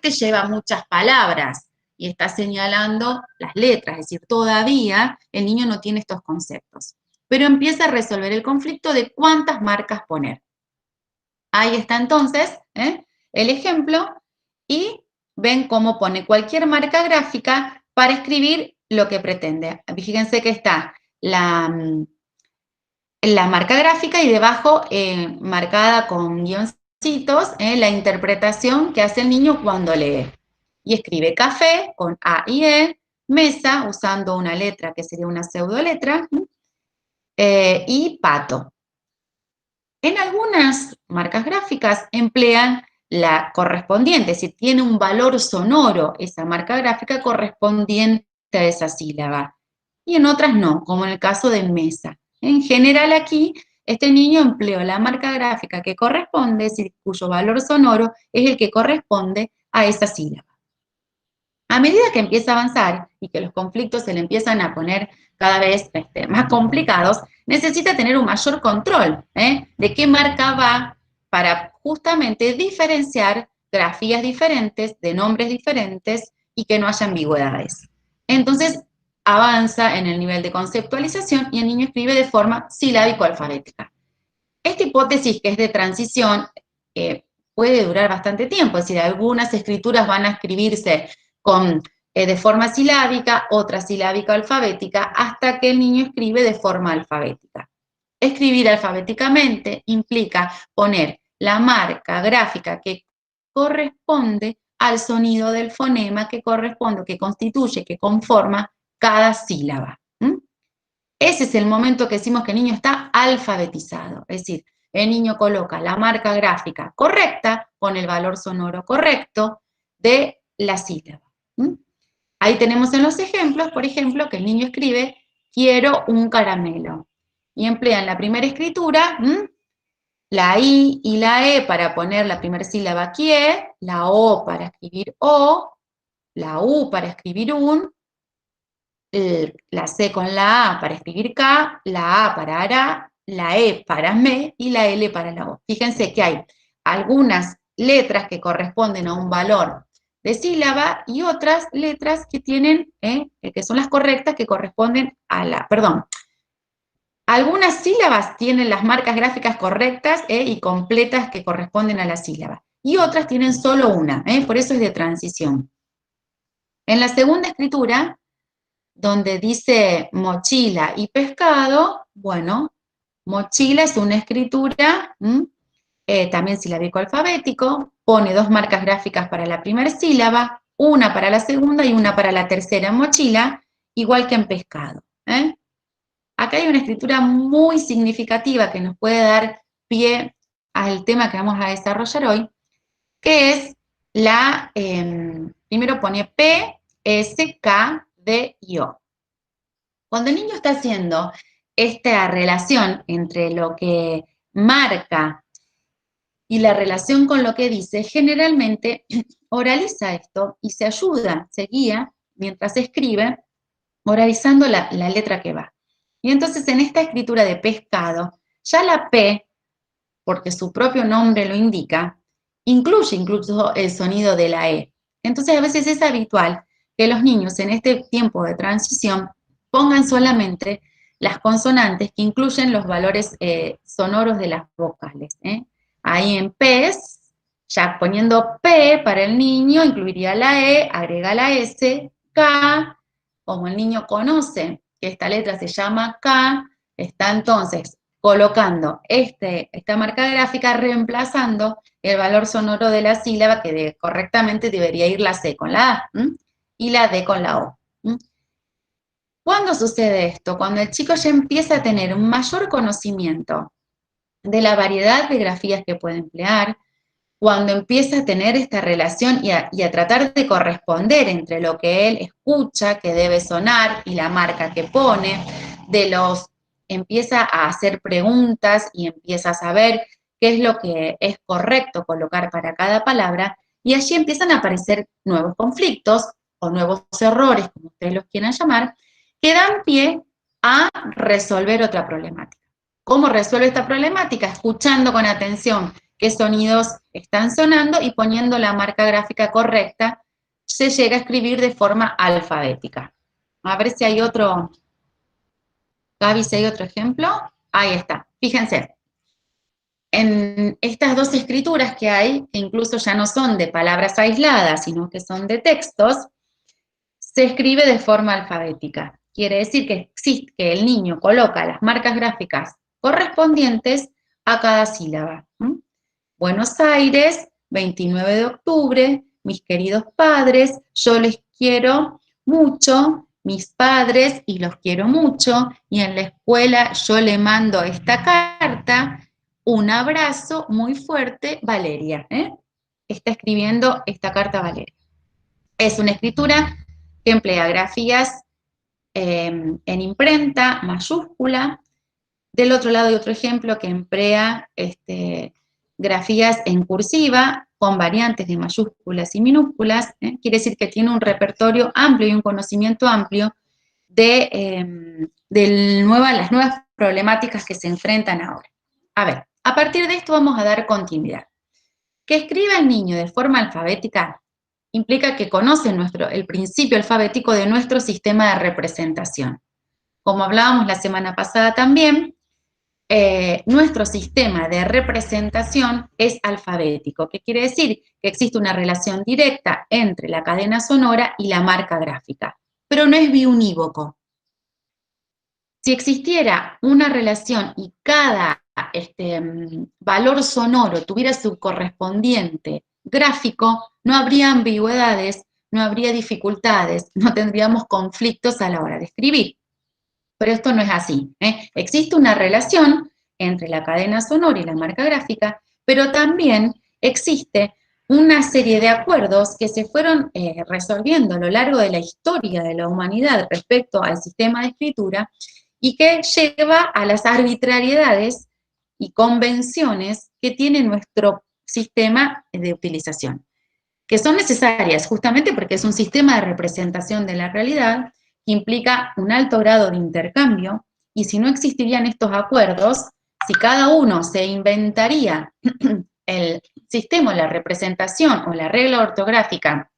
este lleva muchas palabras y está señalando las letras, es decir, todavía el niño no tiene estos conceptos. Pero empieza a resolver el conflicto de cuántas marcas poner. Ahí está entonces el ejemplo y ven cómo pone cualquier marca gráfica para escribir lo que pretende. Fíjense que está la marca gráfica y debajo marcada con guioncitos la interpretación que hace el niño cuando lee. Y escribe café con A y E, mesa usando una letra que sería una pseudoletra y pato. En algunas marcas gráficas emplean la correspondiente, si tiene un valor sonoro esa marca gráfica correspondiente a esa sílaba. Y en otras no, como en el caso de mesa. En general aquí, este niño empleó la marca gráfica que corresponde, es decir, cuyo valor sonoro es el que corresponde a esa sílaba. A medida que empieza a avanzar y que los conflictos se le empiezan a poner cada vez más complicados, necesita tener un mayor control de qué marca va para justamente diferenciar grafías diferentes, de nombres diferentes y que no haya ambigüedades. Entonces, avanza en el nivel de conceptualización y el niño escribe de forma silábico-alfabética. Esta hipótesis que es de transición puede durar bastante tiempo, es decir, algunas escrituras van a escribirse de forma silábica, otra silábica alfabética, hasta que el niño escribe de forma alfabética. Escribir alfabéticamente implica poner la marca gráfica que corresponde al sonido del fonema que corresponde, que constituye, que conforma cada sílaba. Ese es el momento que decimos que el niño está alfabetizado, es decir, el niño coloca la marca gráfica correcta con el valor sonoro correcto de la sílaba. Ahí tenemos en los ejemplos, por ejemplo, que el niño escribe, quiero un caramelo. Y emplea en la primera escritura la I y la E para poner la primera sílaba kie, la O para escribir O, la U para escribir un, la C con la A para escribir K, la A para ara, la E para me y la L para la O. Fíjense que hay algunas letras que corresponden a un valor de sílaba y otras letras que tienen, que son las correctas, que corresponden a la, perdón, algunas sílabas tienen las marcas gráficas correctas y completas que corresponden a la sílaba, y otras tienen solo una, por eso es de transición. En la segunda escritura, donde dice mochila y pescado, bueno, mochila es una escritura, también silábico-alfabético, pone dos marcas gráficas para la primera sílaba, una para la segunda y una para la tercera mochila, igual que en pescado. Acá hay una escritura muy significativa que nos puede dar pie al tema que vamos a desarrollar hoy, que es la, primero pone P, S, K, D y O. Cuando el niño está haciendo esta relación entre lo que marca y la relación con lo que dice, generalmente oraliza esto y se ayuda, se guía, mientras escribe, oralizando la letra que va. Y entonces en esta escritura de pescado, ya la P, porque su propio nombre lo indica, incluye incluso el sonido de la E. Entonces a veces es habitual que los niños en este tiempo de transición pongan solamente las consonantes que incluyen los valores sonoros de las vocales. Ahí en PES, ya poniendo P para el niño, incluiría la E, agrega la S, K, como el niño conoce que esta letra se llama K, está entonces colocando esta marca gráfica reemplazando el valor sonoro de la sílaba que correctamente debería ir la C con la A y la D con la O. ¿Cuándo sucede esto? Cuando el chico ya empieza a tener un mayor conocimiento de la variedad de grafías que puede emplear, cuando empieza a tener esta relación y a tratar de corresponder entre lo que él escucha, que debe sonar, y la marca que pone, empieza a hacer preguntas y empieza a saber qué es lo que es correcto colocar para cada palabra, y allí empiezan a aparecer nuevos conflictos o nuevos errores, como ustedes los quieran llamar, que dan pie a resolver otra problemática. ¿Cómo resuelve esta problemática? Escuchando con atención qué sonidos están sonando y poniendo la marca gráfica correcta, se llega a escribir de forma alfabética. A ver si hay otro, Gaby, si hay otro ejemplo. Ahí está, fíjense. En estas dos escrituras que hay, que incluso ya no son de palabras aisladas, sino que son de textos, se escribe de forma alfabética. Quiere decir que el niño coloca las marcas gráficas correspondientes a cada sílaba. Buenos Aires, 29 de octubre, mis queridos padres, yo les quiero mucho, mis padres, y los quiero mucho, y en la escuela yo le mando esta carta, un abrazo muy fuerte, Valeria. Está escribiendo esta carta Valeria. Es una escritura que emplea grafías en imprenta, mayúscula. Del otro lado hay otro ejemplo que emplea grafías en cursiva con variantes de mayúsculas y minúsculas. Quiere decir que tiene un repertorio amplio y un conocimiento amplio de las nuevas problemáticas que se enfrentan ahora. A ver, a partir de esto vamos a dar continuidad. Que escriba el niño de forma alfabética implica que conoce el principio alfabético de nuestro sistema de representación. Como hablábamos la semana pasada también, nuestro sistema de representación es alfabético. ¿Qué quiere decir? Que existe una relación directa entre la cadena sonora y la marca gráfica, pero no es biunívoco. Si existiera una relación y cada valor sonoro tuviera su correspondiente gráfico, no habría ambigüedades, no habría dificultades, no tendríamos conflictos a la hora de escribir. Pero esto no es así. Existe una relación entre la cadena sonora y la marca gráfica, pero también existe una serie de acuerdos que se fueron resolviendo a lo largo de la historia de la humanidad respecto al sistema de escritura y que lleva a las arbitrariedades y convenciones que tiene nuestro sistema de utilización, que son necesarias justamente porque es un sistema de representación de la realidad que implica un alto grado de intercambio, y si no existirían estos acuerdos, si cada uno se inventaría el sistema, la representación o la regla ortográfica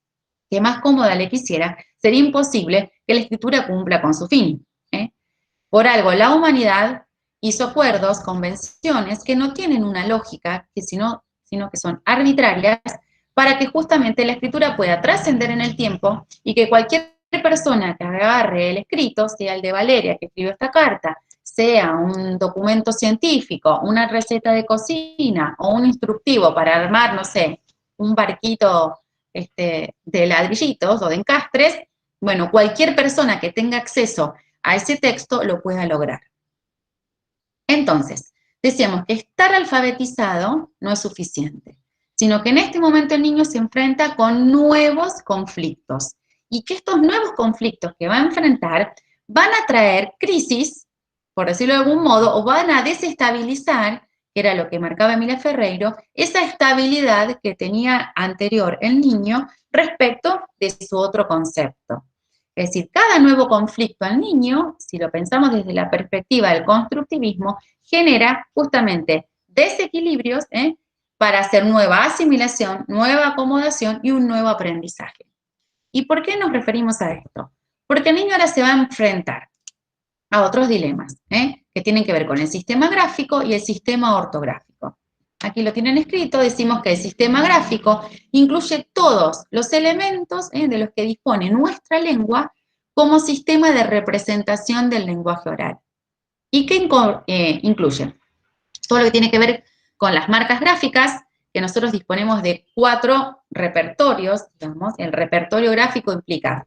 que más cómoda le quisiera, sería imposible que la escritura cumpla con su fin. Por algo, la humanidad hizo acuerdos, convenciones que no tienen una lógica, sino que son arbitrarias, para que justamente la escritura pueda trascender en el tiempo y que cualquier persona que agarre el escrito, sea el de Valeria que escribió esta carta, sea un documento científico, una receta de cocina o un instructivo para armar, no sé, un barquito de ladrillitos o de encastres, bueno, cualquier persona que tenga acceso a ese texto lo pueda lograr. Entonces, decíamos que estar alfabetizado no es suficiente, sino que en este momento el niño se enfrenta con nuevos conflictos y que estos nuevos conflictos que va a enfrentar van a traer crisis, por decirlo de algún modo, o van a desestabilizar, que era lo que marcaba Emilia Ferreiro, esa estabilidad que tenía anterior el niño respecto de su otro concepto. Es decir, cada nuevo conflicto al niño, si lo pensamos desde la perspectiva del constructivismo, genera justamente desequilibrios para hacer nueva asimilación, nueva acomodación y un nuevo aprendizaje. ¿Y por qué nos referimos a esto? Porque el niño ahora se va a enfrentar a otros dilemas que tienen que ver con el sistema gráfico y el sistema ortográfico. Aquí lo tienen escrito, decimos que el sistema gráfico incluye todos los elementos de los que dispone nuestra lengua como sistema de representación del lenguaje oral. ¿Y qué incluye? Todo lo que tiene que ver con las marcas gráficas, que nosotros disponemos de 4 repertorios, digamos. El repertorio gráfico implica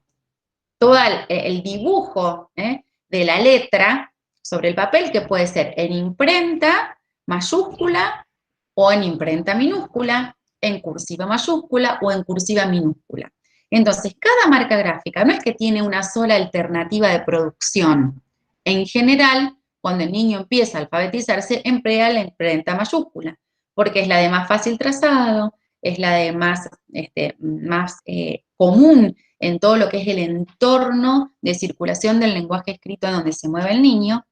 todo el dibujo de la letra sobre el papel, que puede ser en imprenta mayúscula o en imprenta minúscula, en cursiva mayúscula o en cursiva minúscula. Entonces, cada marca gráfica no es que tiene una sola alternativa de producción. En general, cuando el niño empieza a alfabetizarse, emplea la imprenta mayúscula, porque es la de más fácil trazado, es la de más común en todo lo que es el entorno de circulación del lenguaje escrito en donde se mueve el niño.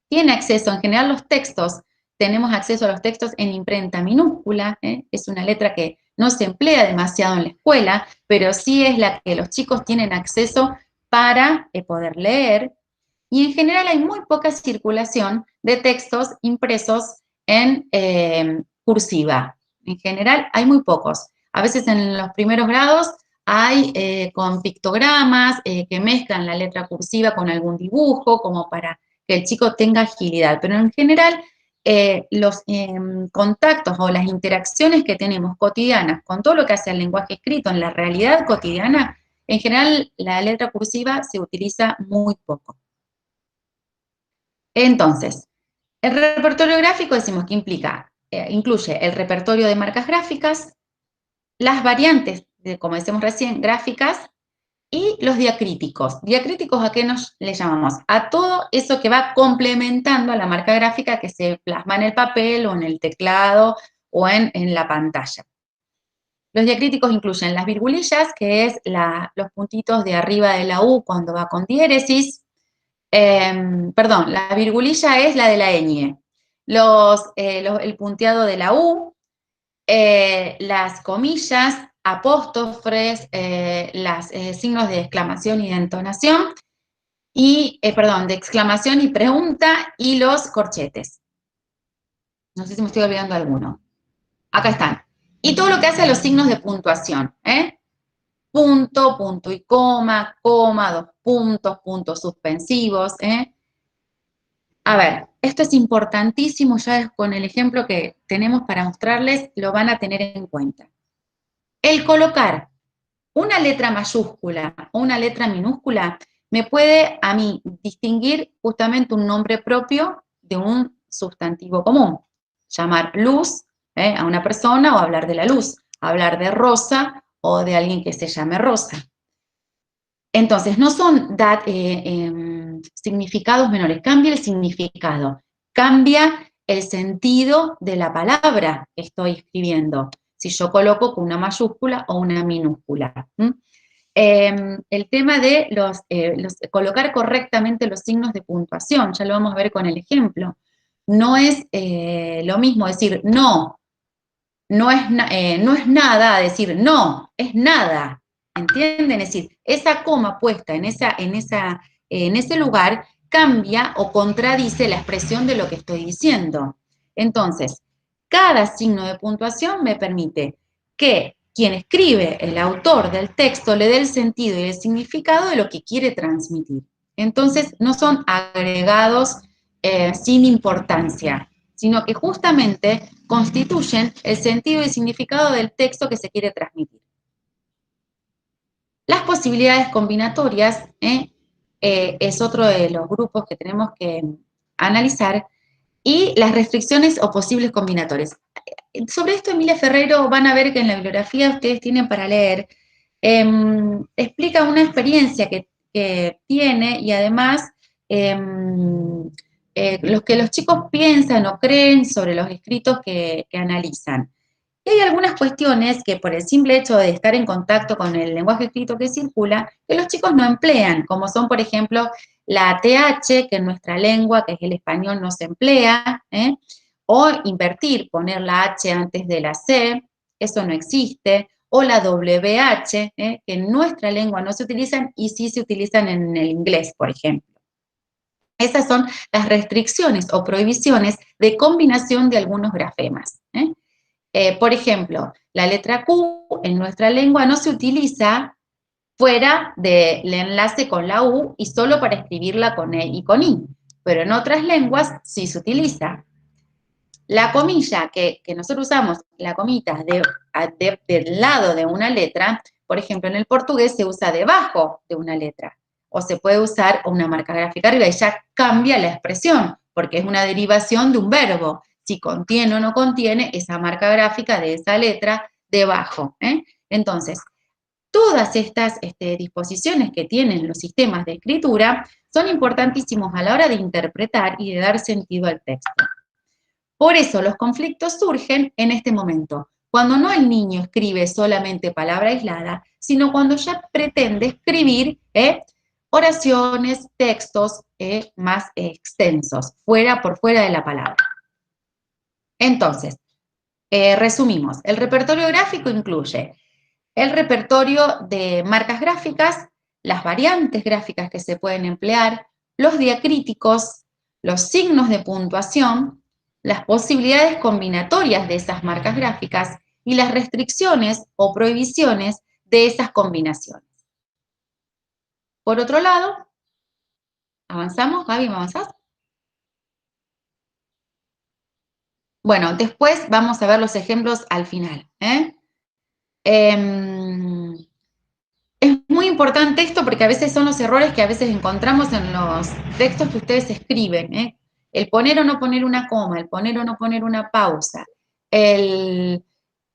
Tiene acceso, en general los textos tenemos acceso a los textos en imprenta minúscula, es una letra que no se emplea demasiado en la escuela, pero sí es la que los chicos tienen acceso para poder leer. Y en general hay muy poca circulación de textos impresos en cursiva. En general hay muy pocos. A veces en los primeros grados hay con pictogramas que mezclan la letra cursiva con algún dibujo, como para que el chico tenga agilidad. Pero en general los contactos o las interacciones que tenemos cotidianas con todo lo que hace el lenguaje escrito en la realidad cotidiana, en general la letra cursiva se utiliza muy poco. Entonces, el repertorio gráfico decimos que incluye el repertorio de marcas gráficas, las variantes, como decíamos recién, gráficas, y los diacríticos. ¿Diacríticos a qué nos le llamamos? A todo eso que va complementando a la marca gráfica que se plasma en el papel o en el teclado o en la pantalla. Los diacríticos incluyen las virgulillas, que es los puntitos de arriba de la U cuando va con diéresis. Perdón, la virgulilla es la de la ñ. El punteado de la U, las comillas, apóstrofes, los signos de exclamación y de entonación, de exclamación y pregunta, y los corchetes. No sé si me estoy olvidando alguno. Acá están. Y todo lo que hace a los signos de puntuación, punto, punto y coma, dos puntos, puntos suspensivos, A ver, esto es importantísimo, ya con el ejemplo que tenemos para mostrarles, lo van a tener en cuenta. El colocar una letra mayúscula o una letra minúscula me puede a mí distinguir justamente un nombre propio de un sustantivo común. Llamar luz a una persona o hablar de la luz, hablar de Rosa o de alguien que se llame Rosa. Entonces, no son significados menores, cambia el significado, cambia el sentido de la palabra que estoy escribiendo, si yo coloco con una mayúscula o una minúscula. El tema de colocar correctamente los signos de puntuación, ya lo vamos a ver con el ejemplo. No es lo mismo decir no es nada, decir no, es nada. ¿Entienden? Es decir, esa coma puesta en ese lugar cambia o contradice la expresión de lo que estoy diciendo. Entonces, cada signo de puntuación me permite que quien escribe, el autor del texto, le dé el sentido y el significado de lo que quiere transmitir. Entonces, no son agregados sin importancia, sino que justamente constituyen el sentido y significado del texto que se quiere transmitir. Las posibilidades combinatorias es otro de los grupos que tenemos que analizar, y las restricciones o posibles combinatorias. Sobre esto, Emilia Ferrero, van a ver que en la bibliografía ustedes tienen para leer, explica una experiencia que tiene y además lo que los chicos piensan o creen sobre los escritos que analizan. Y hay algunas cuestiones que por el simple hecho de estar en contacto con el lenguaje escrito que circula, que los chicos no emplean, como son, por ejemplo, la TH, que en nuestra lengua, que es el español, no se emplea, o invertir, poner la H antes de la C, eso no existe, o la WH, que en nuestra lengua no se utilizan y sí se utilizan en el inglés, por ejemplo. Esas son las restricciones o prohibiciones de combinación de algunos grafemas. Por ejemplo, la letra Q en nuestra lengua no se utiliza fuera del enlace con la U y solo para escribirla con E y con I, pero en otras lenguas sí se utiliza. La comilla que nosotros usamos, la comita del lado de una letra, por ejemplo, en el portugués se usa debajo de una letra, o se puede usar una marca gráfica arriba y ya cambia la expresión, porque es una derivación de un verbo. Si contiene o no contiene esa marca gráfica de esa letra debajo. Entonces, todas estas disposiciones que tienen los sistemas de escritura son importantísimos a la hora de interpretar y de dar sentido al texto. Por eso los conflictos surgen en este momento, cuando no el niño escribe solamente palabra aislada, sino cuando ya pretende escribir oraciones, textos más extensos, por fuera de la palabra. Entonces, resumimos. El repertorio gráfico incluye el repertorio de marcas gráficas, las variantes gráficas que se pueden emplear, los diacríticos, los signos de puntuación, las posibilidades combinatorias de esas marcas gráficas y las restricciones o prohibiciones de esas combinaciones. Por otro lado, ¿avanzamos? Gaby, ¿me avanzás? Bueno, después vamos a ver los ejemplos al final. Es muy importante esto porque a veces son los errores que a veces encontramos en los textos que ustedes escriben. El poner o no poner una coma, el poner o no poner una pausa, el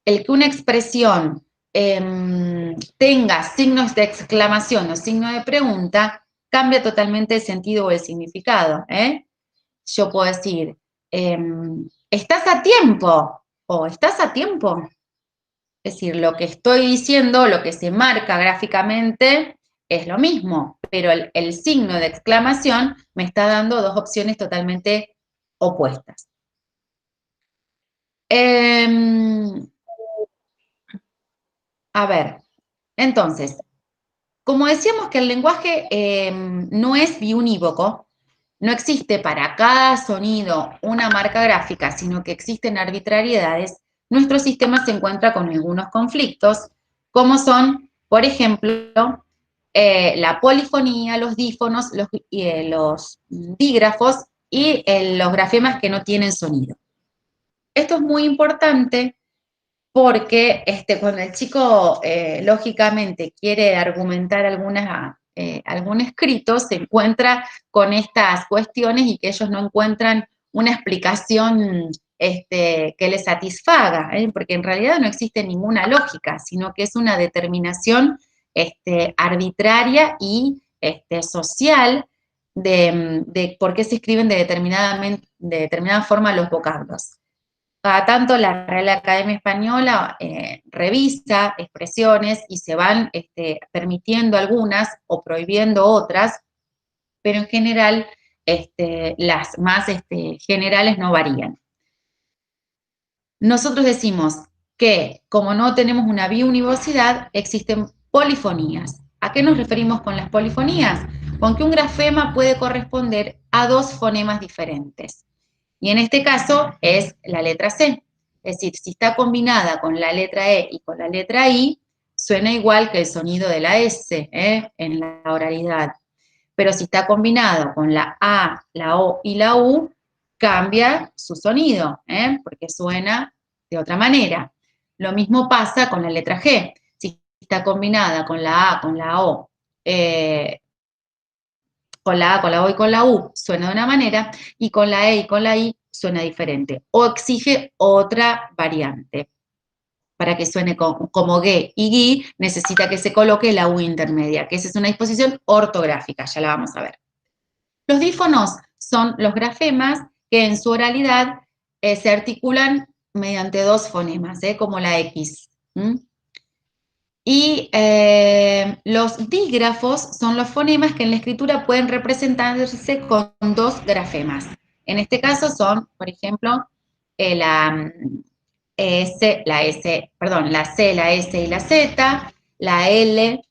que una expresión tenga signos de exclamación o signo de pregunta, cambia totalmente el sentido o el significado. Yo puedo decir, ¿estás a tiempo? O ¿estás a tiempo? Es decir, lo que estoy diciendo, lo que se marca gráficamente, es lo mismo, pero el signo de exclamación me está dando dos opciones totalmente opuestas. A ver, entonces, como decíamos que el lenguaje no es biunívoco, no existe para cada sonido una marca gráfica, sino que existen arbitrariedades, nuestro sistema se encuentra con algunos conflictos, como son, por ejemplo, la polifonía, los dífonos, los dígrafos y los grafemas que no tienen sonido. Esto es muy importante porque cuando el chico lógicamente quiere argumentar algún escrito, se encuentra con estas cuestiones y que ellos no encuentran una explicación que les satisfaga, porque en realidad no existe ninguna lógica, sino que es una determinación arbitraria y social de por qué se escriben de determinada forma los vocablos. Cada tanto la Real Academia Española revisa expresiones y se van permitiendo algunas o prohibiendo otras, pero en general las más generales no varían. Nosotros decimos que como no tenemos una biunivocidad, existen polifonías. ¿A qué nos referimos con las polifonías? Con que un grafema puede corresponder a dos fonemas diferentes. Y en este caso es la letra C. Es decir, si está combinada con la letra E y con la letra I, suena igual que el sonido de la S en la oralidad. Pero si está combinado con la A, la O y la U, cambia su sonido, porque suena de otra manera. Lo mismo pasa con la letra G. Si está combinada con la A, con la O, con la A, con la O y con la U suena de una manera, y con la E y con la I suena diferente. O exige otra variante. Para que suene como G y Gui, necesita que se coloque la U intermedia, que esa es una disposición ortográfica, ya la vamos a ver. Los dífonos son los grafemas que en su oralidad se articulan mediante dos fonemas, como la X. Y los dígrafos son los fonemas que en la escritura pueden representarse con dos grafemas. En este caso son, por ejemplo, la C, la S y la Z, la L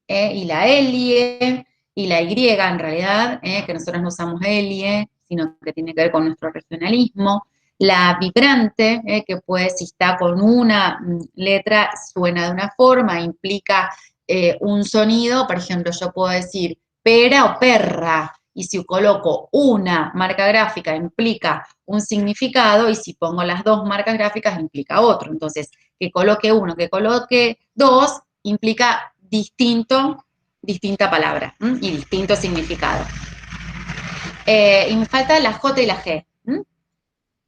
y la L y la Y en realidad, que nosotros no usamos L, sino que tiene que ver con nuestro regionalismo. La vibrante, que puede, si está con una letra, suena de una forma, implica un sonido, por ejemplo, yo puedo decir pera o perra, y si coloco una marca gráfica implica un significado, y si pongo las dos marcas gráficas implica otro. Entonces, que coloque uno, que coloque dos, implica distinta palabra y distinto significado. Y me falta la J y la G.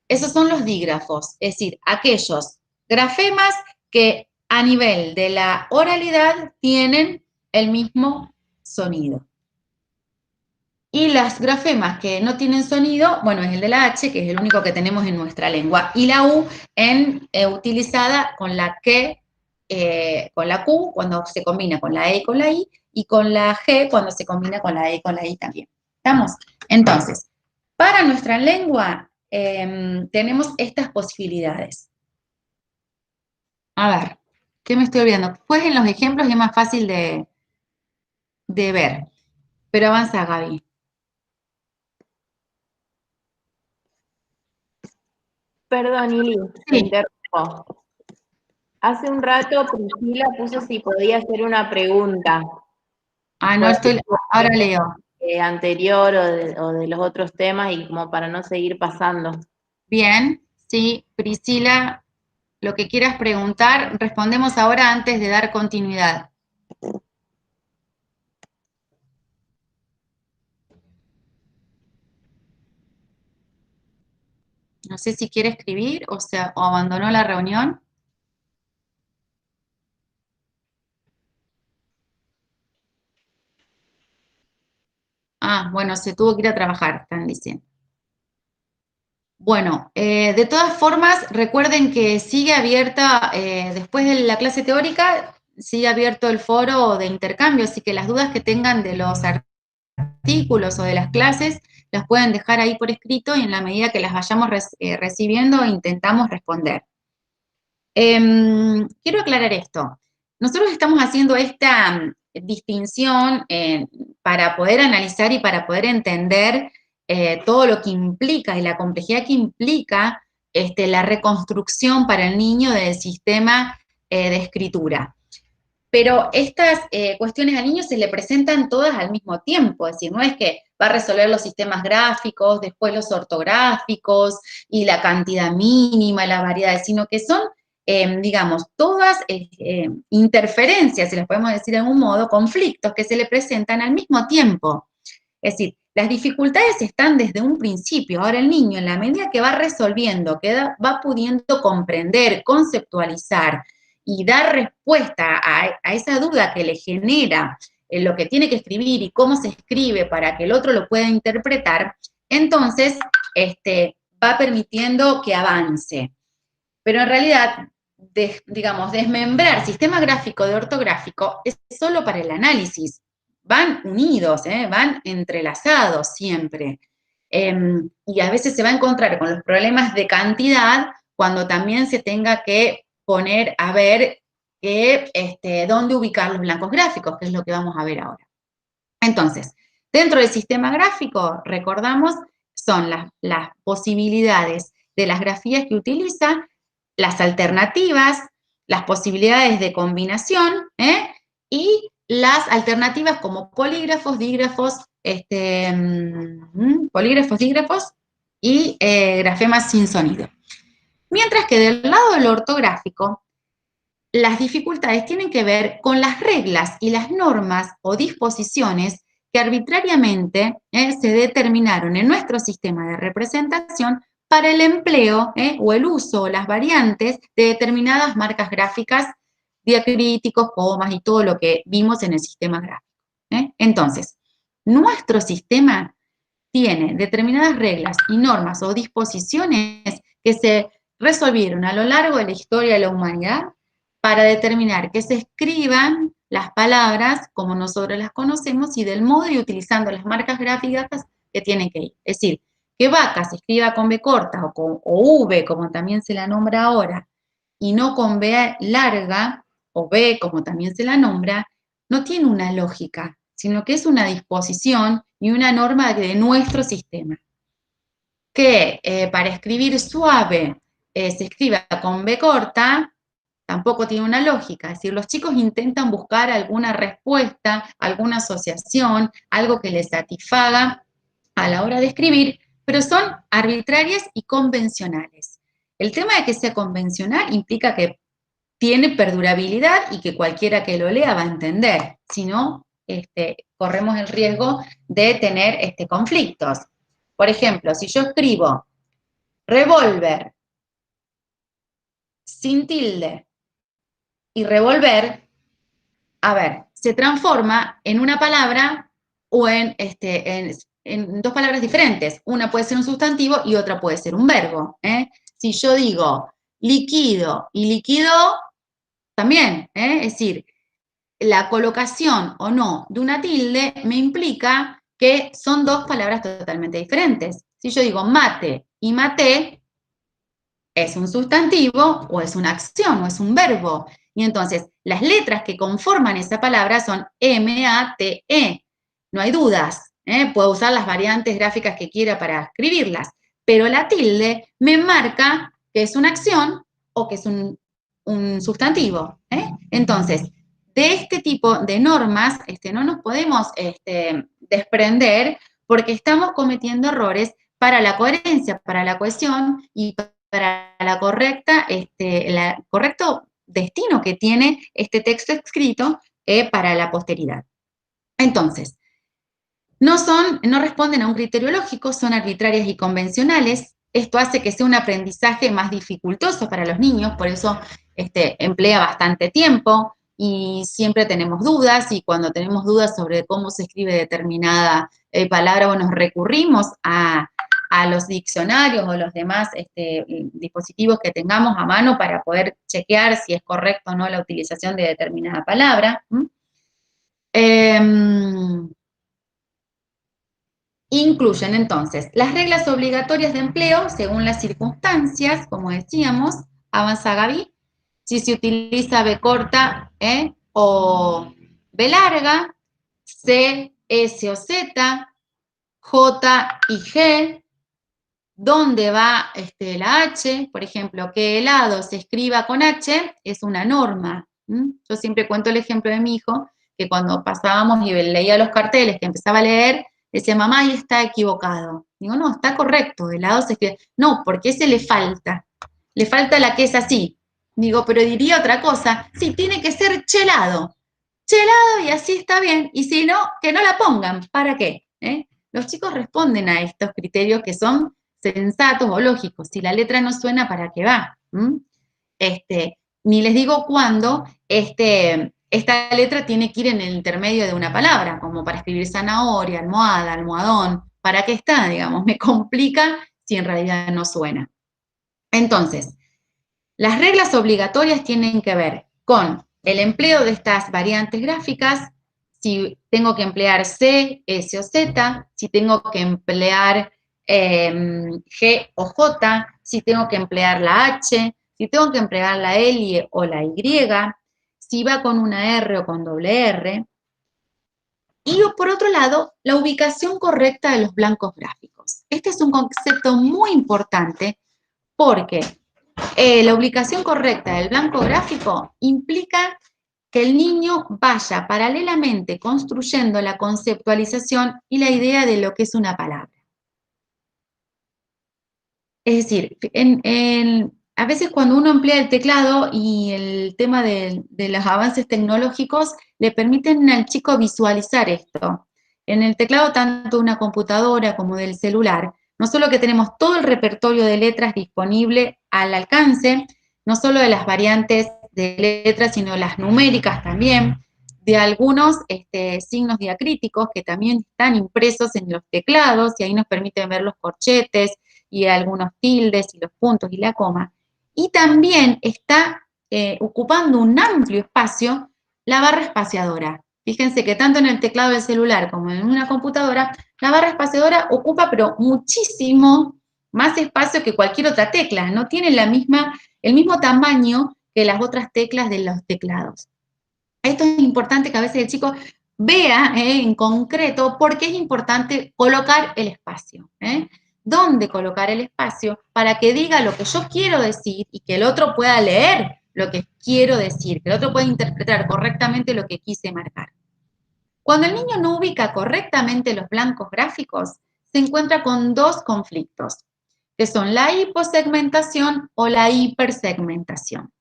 Esos son los dígrafos, es decir, aquellos grafemas que a nivel de la oralidad tienen el mismo sonido. Y las grafemas que no tienen sonido, bueno, es el de la H, que es el único que tenemos en nuestra lengua, y la U utilizada con la con la Q, cuando se combina con la E y con la I, y con la G cuando se combina con la E y con la I también. ¿Estamos? Entonces, para nuestra lengua, tenemos estas posibilidades. A ver, ¿qué me estoy olvidando? Pues en los ejemplos es más fácil de ver. Pero avanza, Gaby. Perdón, Ili, te Sí. interrumpo. Hace un rato Priscila puso si podía hacer una pregunta. Ah, no estoy, ahora leo. Anterior o de los otros temas y como para no seguir pasando. Bien, sí, Priscila, lo que quieras preguntar, respondemos ahora antes de dar continuidad. No sé si quiere escribir o abandonó la reunión. Ah, bueno, se tuvo que ir a trabajar, están diciendo. Bueno, de todas formas, recuerden que sigue abierta, después de la clase teórica, sigue abierto el foro de intercambio, así que las dudas que tengan de los artículos o de las clases, las pueden dejar ahí por escrito y en la medida que las vayamos recibiendo, intentamos responder. Quiero aclarar esto. Nosotros estamos haciendo esta distinción para poder analizar y para poder entender todo lo que implica y la complejidad que implica la reconstrucción para el niño del sistema de escritura. Pero estas cuestiones al niño se le presentan todas al mismo tiempo, es decir, no es que va a resolver los sistemas gráficos, después los ortográficos y la cantidad mínima, las variedades, sino que son, digamos, todas interferencias, si las podemos decir de algún modo, conflictos que se le presentan al mismo tiempo. Es decir, las dificultades están desde un principio. Ahora el niño, en la medida que va resolviendo, que va pudiendo comprender, conceptualizar, y dar respuesta a esa duda que le genera lo que tiene que escribir y cómo se escribe para que el otro lo pueda interpretar, entonces va permitiendo que avance. Pero en realidad, digamos, desmembrar sistema gráfico de ortográfico es solo para el análisis. Van unidos, van entrelazados siempre. Y a veces se va a encontrar con los problemas de cantidad cuando también se tenga que poner a ver dónde ubicar los blancos gráficos, que es lo que vamos a ver ahora. Entonces, dentro del sistema gráfico, recordamos, son las posibilidades de las grafías que utiliza, las alternativas, las posibilidades de combinación, y las alternativas como polígrafos, dígrafos, dígrafos y grafemas sin sonido. Mientras que del lado del ortográfico, las dificultades tienen que ver con las reglas y las normas o disposiciones que arbitrariamente se determinaron en nuestro sistema de representación para el empleo o el uso o las variantes de determinadas marcas gráficas, diacríticos, comas y todo lo que vimos en el sistema gráfico. Entonces, nuestro sistema tiene determinadas reglas y normas o disposiciones que se resolvieron a lo largo de la historia de la humanidad para determinar que se escriban las palabras como nosotros las conocemos y del modo y utilizando las marcas gráficas que tienen que ir. Es decir, que vaca se escriba con B corta o V, como también se la nombra ahora, y no con B larga o B, como también se la nombra, no tiene una lógica, sino que es una disposición y una norma de nuestro sistema. Que para escribir suave se escriba con B corta, tampoco tiene una lógica. Es decir, los chicos intentan buscar alguna respuesta, alguna asociación, algo que les satisfaga a la hora de escribir, pero son arbitrarias y convencionales. El tema de que sea convencional implica que tiene perdurabilidad y que cualquiera que lo lea va a entender. Si no, corremos el riesgo de tener conflictos. Por ejemplo, si yo escribo revólver sin tilde y revolver, a ver, se transforma en una palabra o en dos palabras diferentes. Una puede ser un sustantivo y otra puede ser un verbo. Si yo digo líquido y líquido, también, es decir, la colocación o no de una tilde me implica que son dos palabras totalmente diferentes. Si yo digo mate y maté es un sustantivo o es una acción o es un verbo. Y entonces, las letras que conforman esa palabra son M-A-T-E. No hay dudas, ¿eh? Puedo usar las variantes gráficas que quiera para escribirlas, pero la tilde me marca que es una acción o que es un sustantivo, ¿eh? Entonces, de este tipo de normas no nos podemos desprender porque estamos cometiendo errores para la coherencia, para la cohesión y para la correcta, el correcto destino que tiene este texto escrito para la posteridad. Entonces, no responden a un criterio lógico, son arbitrarias y convencionales. Esto hace que sea un aprendizaje más dificultoso para los niños, por eso emplea bastante tiempo y siempre tenemos dudas, y cuando tenemos dudas sobre cómo se escribe determinada palabra, bueno, recurrimos a los diccionarios o los demás dispositivos que tengamos a mano para poder chequear si es correcto o no la utilización de determinada palabra. Incluyen entonces las reglas obligatorias de empleo según las circunstancias, como decíamos, avanza Gaby, si se utiliza B corta o B larga, C, S o Z, J y G, dónde va la H, por ejemplo, que helado se escriba con H, es una norma. Yo siempre cuento el ejemplo de mi hijo, que cuando pasábamos y leía los carteles, que empezaba a leer, decía, mamá, ahí está equivocado. Digo, no, está correcto, helado se escribe. No, porque ese le falta la que es así. Digo, pero diría otra cosa, sí, tiene que ser chelado. Chelado y así está bien, y si no, que no la pongan, ¿para qué? Los chicos responden a estos criterios que son sensatos o lógicos. Si la letra no suena, ¿para qué va? Ni les digo cuándo esta letra tiene que ir en el intermedio de una palabra, como para escribir zanahoria, almohada, almohadón. ¿Para qué está? Digamos, me complica si en realidad no suena. Entonces, las reglas obligatorias tienen que ver con el empleo de estas variantes gráficas, si tengo que emplear C, S o Z, si tengo que emplear G o J, si tengo que emplear la H, si tengo que emplear la L o la Y, si va con una R o con doble R. Y por otro lado, la ubicación correcta de los blancos gráficos. Este es un concepto muy importante porque la ubicación correcta del blanco gráfico implica que el niño vaya paralelamente construyendo la conceptualización y la idea de lo que es una palabra. Es decir, a veces cuando uno emplea el teclado y el tema de los avances tecnológicos, le permiten al chico visualizar esto. En el teclado tanto de una computadora como del celular, no solo que tenemos todo el repertorio de letras disponible al alcance, no solo de las variantes de letras, sino las numéricas también, de algunos signos diacríticos que también están impresos en los teclados, y ahí nos permiten ver los corchetes, y algunos tildes y los puntos y la coma. Y también está ocupando un amplio espacio la barra espaciadora. Fíjense que tanto en el teclado del celular como en una computadora, la barra espaciadora ocupa pero muchísimo más espacio que cualquier otra tecla. No tiene el mismo tamaño que las otras teclas de los teclados. Esto es importante que a veces el chico vea en concreto por qué es importante colocar el espacio. Dónde colocar el espacio para que diga lo que yo quiero decir y que el otro pueda leer lo que quiero decir, que el otro pueda interpretar correctamente lo que quise marcar. Cuando el niño no ubica correctamente los blancos gráficos, se encuentra con dos conflictos, que son la hiposegmentación o la hipersegmentación.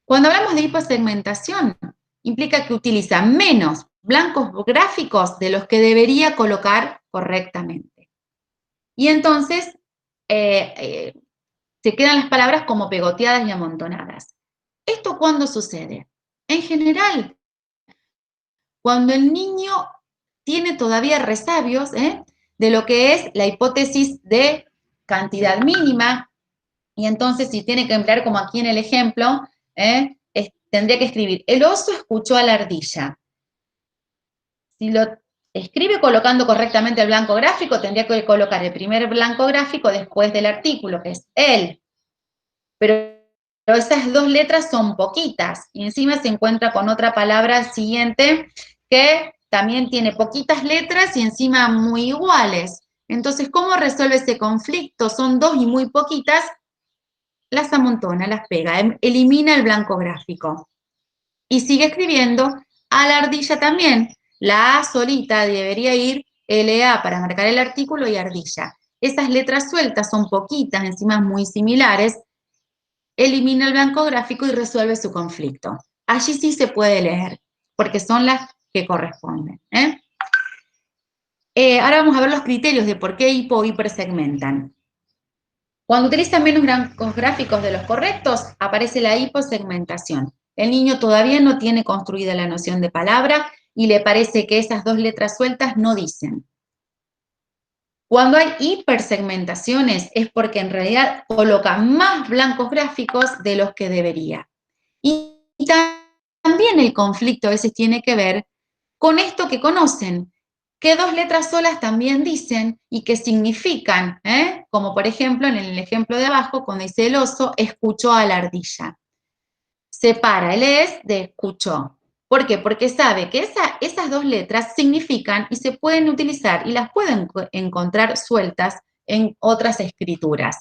Cuando hablamos de hiposegmentación, implica que utiliza menos blancos gráficos de los que debería colocar correctamente. Y entonces se quedan las palabras como pegoteadas y amontonadas. ¿Esto cuándo sucede? En general, cuando el niño tiene todavía resabios de lo que es la hipótesis de cantidad mínima, y entonces si tiene que emplear como aquí en el ejemplo, tendría que escribir, el oso escuchó a la ardilla. Si lo escribe colocando correctamente el blanco gráfico, tendría que colocar el primer blanco gráfico después del artículo, que es el. Pero esas dos letras son poquitas, y encima se encuentra con otra palabra siguiente que también tiene poquitas letras y encima muy iguales. Entonces, ¿cómo resuelve ese conflicto? Son dos y muy poquitas, las amontona, las pega, elimina el blanco gráfico. Y sigue escribiendo a la ardilla también. La A solita debería ir LA para marcar el artículo y ardilla. Esas letras sueltas son poquitas, encima muy similares. Elimina el blanco gráfico y resuelve su conflicto. Allí sí se puede leer, porque son las que corresponden. Ahora vamos a ver los criterios de por qué hipo o hipersegmentan. Cuando utilizan menos blancos gráficos de los correctos, aparece la hiposegmentación. El niño todavía no tiene construida la noción de palabra y le parece que esas dos letras sueltas no dicen. Cuando hay hipersegmentaciones es porque en realidad coloca más blancos gráficos de los que debería. Y también el conflicto a veces tiene que ver con esto que conocen, que dos letras solas también dicen y que significan, como por ejemplo en el ejemplo de abajo, cuando dice el oso, escuchó a la ardilla. Separa el es de escuchó. ¿Por qué? Porque sabe que esas dos letras significan y se pueden utilizar y las pueden encontrar sueltas en otras escrituras.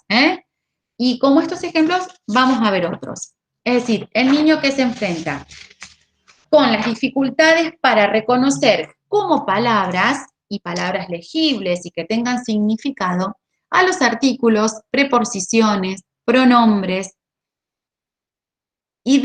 Y como estos ejemplos, vamos a ver otros. Es decir, el niño que se enfrenta con las dificultades para reconocer como palabras, y palabras legibles y que tengan significado, a los artículos, preposiciones, pronombres, y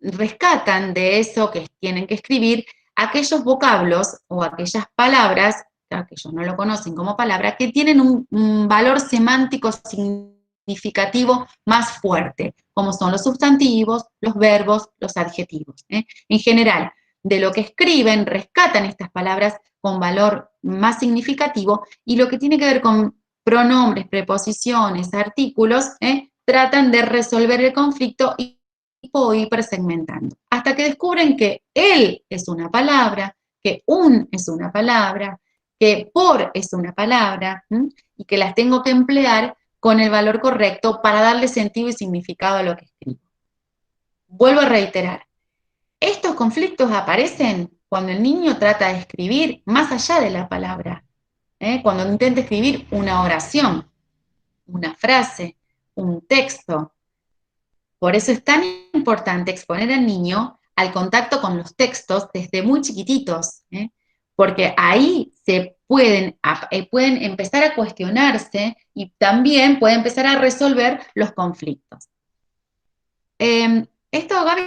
rescatan de eso que tienen que escribir aquellos vocablos o aquellas palabras, que ellos no lo conocen como palabra, que tienen un valor semántico significativo más fuerte, como son los sustantivos, los verbos, los adjetivos. En general, de lo que escriben, rescatan estas palabras con valor más significativo, y lo que tiene que ver con pronombres, preposiciones, artículos, tratan de resolver el conflicto o hipersegmentando, hasta que descubren que él es una palabra, que un es una palabra, que por es una palabra, y que las tengo que emplear con el valor correcto para darle sentido y significado a lo que escribo. Vuelvo a reiterar, estos conflictos aparecen cuando el niño trata de escribir más allá de la palabra, cuando intenta escribir una oración, una frase, un texto. Por eso es tan importante exponer al niño al contacto con los textos desde muy chiquititos, porque ahí se pueden empezar a cuestionarse y también puede empezar a resolver los conflictos. Esto, Gaby,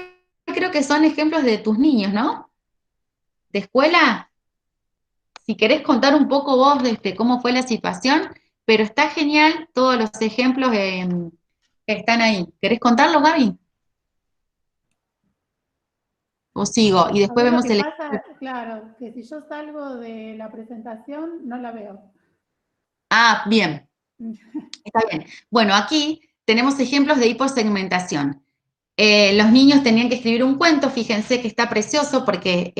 creo que son ejemplos de tus niños, ¿no? ¿De escuela? Si querés contar un poco vos de cómo fue la situación, pero está genial todos los ejemplos que están ahí. ¿Querés contarlos, Gaby? ¿O sigo? Y A después ver, lo vemos que el... pasa, claro, que si yo salgo de la presentación, no la veo. Ah, bien. Está bien. Bueno, aquí tenemos ejemplos de hiposegmentación. Los niños tenían que escribir un cuento, fíjense que está precioso porque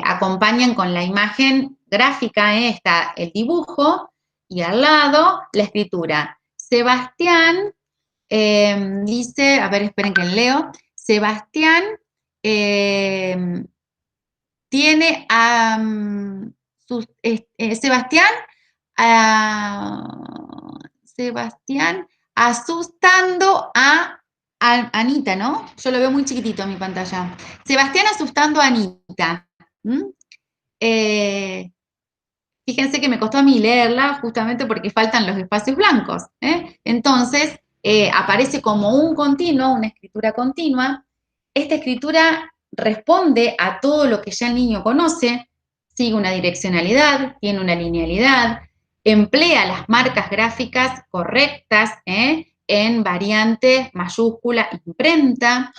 acompañan con la imagen gráfica, está el dibujo y al lado la escritura. Sebastián dice, a ver, esperen que leo, Sebastián tiene a Sebastián, Sebastián asustando a Anita, ¿no? Yo lo veo muy chiquitito en mi pantalla. Sebastián asustando a Anita. Fíjense que me costó a mí leerla justamente porque faltan los espacios blancos. Entonces, aparece como un continuo, una escritura continua. Esta escritura responde a todo lo que ya el niño conoce, sigue una direccionalidad, tiene una linealidad, emplea las marcas gráficas correctas en variante, mayúscula, imprenta.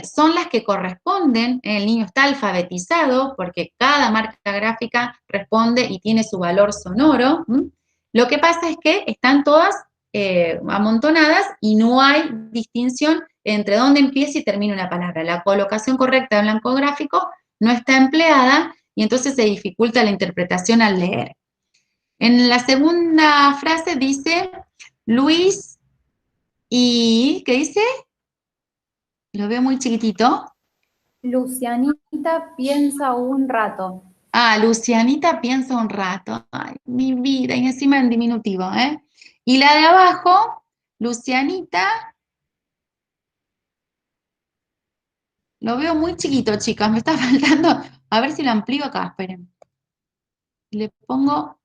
Son las que corresponden, el niño está alfabetizado porque cada marca gráfica responde y tiene su valor sonoro. Lo que pasa es que están todas amontonadas y no hay distinción entre dónde empieza y termina una palabra. La colocación correcta de blanco gráfico no está empleada y entonces se dificulta la interpretación al leer. En la segunda frase dice, Luis y, ¿qué dice? Lo veo muy chiquitito. Lucianita piensa un rato. Ah, Lucianita piensa un rato. Ay, mi vida, y encima en diminutivo, ¿eh? Y la de abajo, Lucianita, lo veo muy chiquito, chicas, me está faltando. A ver si lo amplío acá, esperen. Le pongo,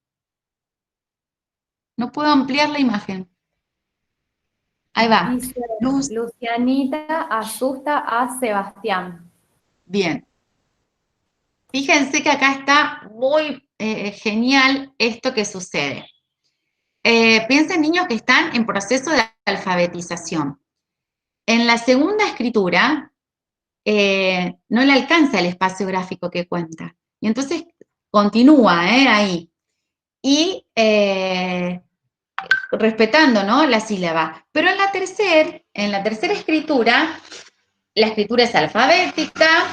no puedo ampliar la imagen. Ahí va. Dice, Lucianita asusta a Sebastián. Bien. Fíjense que acá está muy genial esto que sucede. Piensen, niños, que están en proceso de alfabetización. En la segunda escritura no le alcanza el espacio gráfico que cuenta. Y entonces continúa ahí. Y respetando, ¿no?, la sílaba. Pero en la tercera escritura, la escritura es alfabética,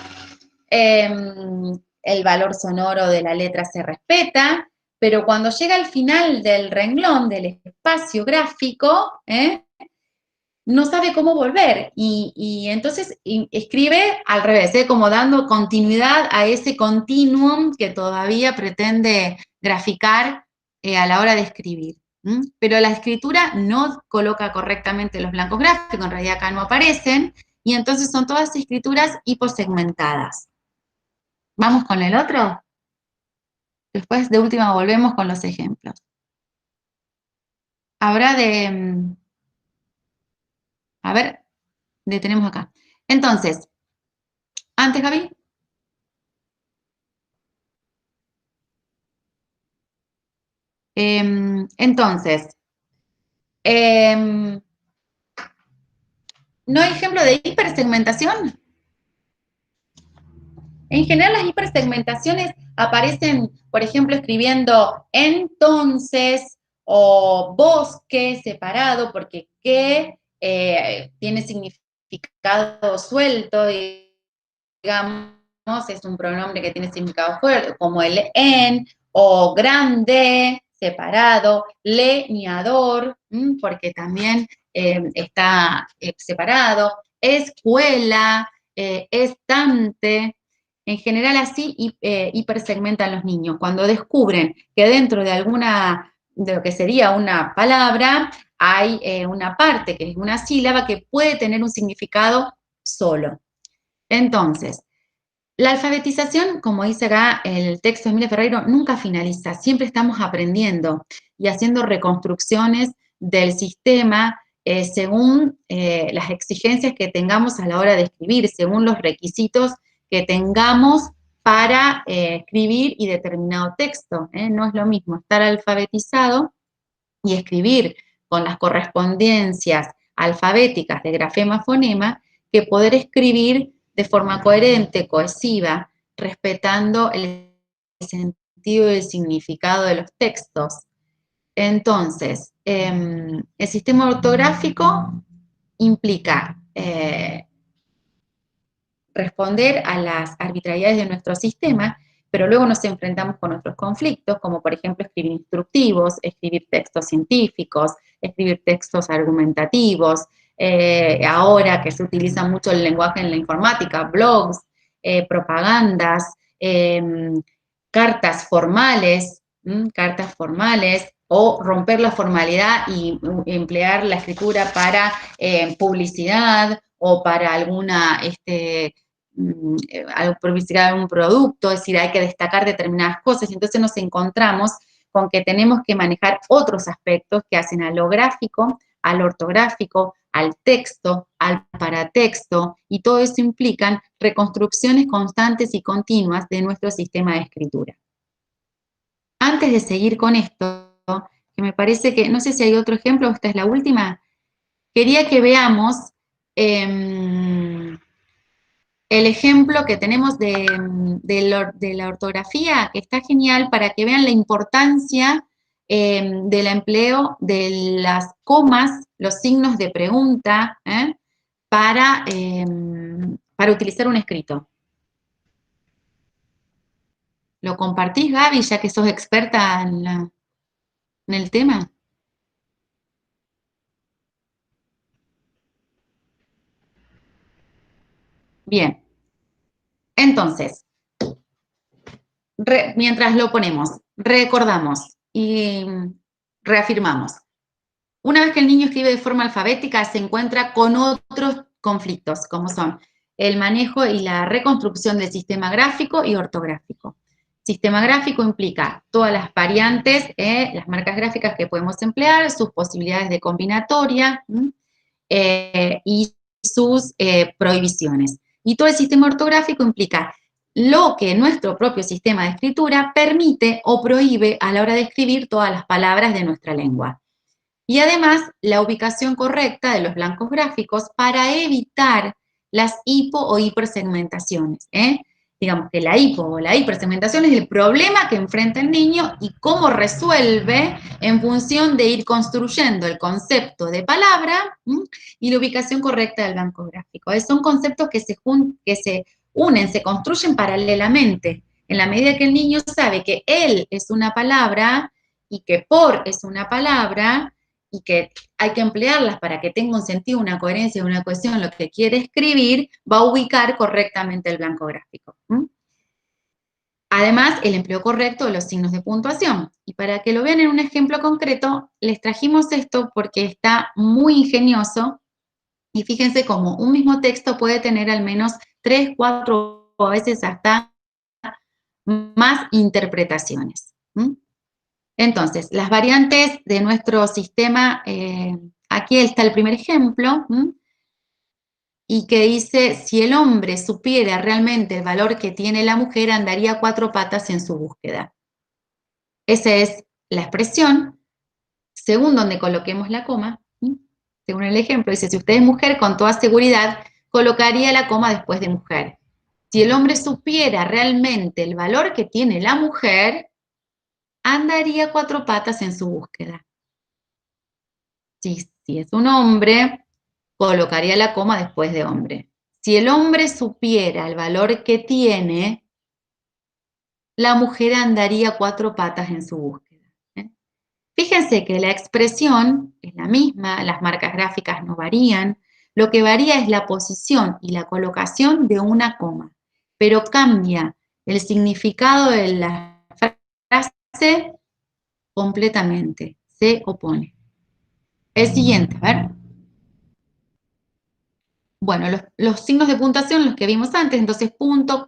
el valor sonoro de la letra se respeta, pero cuando llega al final del renglón, del espacio gráfico, no sabe cómo volver y entonces escribe al revés, como dando continuidad a ese continuum que todavía pretende graficar a la hora de escribir. Pero la escritura no coloca correctamente los blancos gráficos, en realidad acá no aparecen, y entonces son todas escrituras hiposegmentadas. ¿Vamos con el otro? Después, de última, volvemos con los ejemplos. Habrá de... A ver, detenemos acá. Entonces, antes, Gaby. Entonces, ¿no hay ejemplo de hipersegmentación? En general, las hipersegmentaciones aparecen, por ejemplo, escribiendo entonces o bosque separado, porque que tiene significado suelto, digamos, es un pronombre que tiene significado fuerte, como el en, o grande, separado, leñador, porque también está separado, escuela, estante. En general así hipersegmentan los niños. Cuando descubren que dentro de de lo que sería una palabra, hay una parte que es una sílaba que puede tener un significado solo. Entonces, la alfabetización, como dice acá el texto de Emilia Ferreiro, nunca finaliza, siempre estamos aprendiendo y haciendo reconstrucciones del sistema según las exigencias que tengamos a la hora de escribir, según los requisitos que tengamos para escribir y determinado texto. No es lo mismo estar alfabetizado y escribir con las correspondencias alfabéticas de grafema-fonema que poder escribir de forma coherente, cohesiva, respetando el sentido y el significado de los textos. Entonces, el sistema ortográfico implica responder a las arbitrariedades de nuestro sistema, pero luego nos enfrentamos con otros conflictos, como por ejemplo escribir instructivos, escribir textos científicos, escribir textos argumentativos, ahora que se utiliza mucho el lenguaje en la informática, blogs, propagandas, cartas formales, o romper la formalidad y emplear la escritura para publicidad o para alguna publicidad de un producto, es decir, hay que destacar determinadas cosas, y entonces nos encontramos con que tenemos que manejar otros aspectos que hacen a lo gráfico, al ortográfico, al texto, al paratexto, y todo eso implican reconstrucciones constantes y continuas de nuestro sistema de escritura. Antes de seguir con esto, que me parece que, no sé si hay otro ejemplo, esta es la última, quería que veamos el ejemplo que tenemos de la ortografía, que está genial para que vean la importancia del empleo de las comas, los signos de pregunta, para utilizar un escrito. ¿Lo compartís, Gaby, ya que sos experta en el tema? Bien. Entonces, mientras lo ponemos, recordamos y reafirmamos. Una vez que el niño escribe de forma alfabética, se encuentra con otros conflictos, como son el manejo y la reconstrucción del sistema gráfico y ortográfico. Sistema gráfico implica todas las variantes, las marcas gráficas que podemos emplear, sus posibilidades de combinatoria y sus prohibiciones. Y todo el sistema ortográfico implica lo que nuestro propio sistema de escritura permite o prohíbe a la hora de escribir todas las palabras de nuestra lengua. Y además, la ubicación correcta de los blancos gráficos para evitar las hipo o hipersegmentaciones. Digamos que la hipo o la hipersegmentación es el problema que enfrenta el niño y cómo resuelve en función de ir construyendo el concepto de palabra y la ubicación correcta del blanco gráfico. Son conceptos que se unen, se construyen paralelamente. En la medida que el niño sabe que él es una palabra y que por es una palabra, y que hay que emplearlas para que tenga un sentido, una coherencia, una cohesión, lo que quiere escribir, va a ubicar correctamente el blanco gráfico. Además, el empleo correcto de los signos de puntuación. Y para que lo vean en un ejemplo concreto, les trajimos esto porque está muy ingenioso, y fíjense cómo un mismo texto puede tener al menos 3, 4 o a veces hasta más interpretaciones. Entonces, las variantes de nuestro sistema, aquí está el primer ejemplo, y que dice, si el hombre supiera realmente el valor que tiene la mujer, andaría a 4 patas en su búsqueda. Esa es la expresión, según donde coloquemos la coma, según el ejemplo, dice, si usted es mujer, con toda seguridad, colocaría la coma después de mujer. Si el hombre supiera realmente el valor que tiene la mujer, andaría a 4 patas en su búsqueda. Si es un hombre, colocaría la coma después de hombre. Si el hombre supiera el valor que tiene, la mujer andaría a 4 patas en su búsqueda. Fíjense que la expresión es la misma, las marcas gráficas no varían, lo que varía es la posición y la colocación de una coma, pero cambia el significado de la frase completamente, se opone. El siguiente, a ver. Bueno, los signos de puntuación, los que vimos antes, entonces punto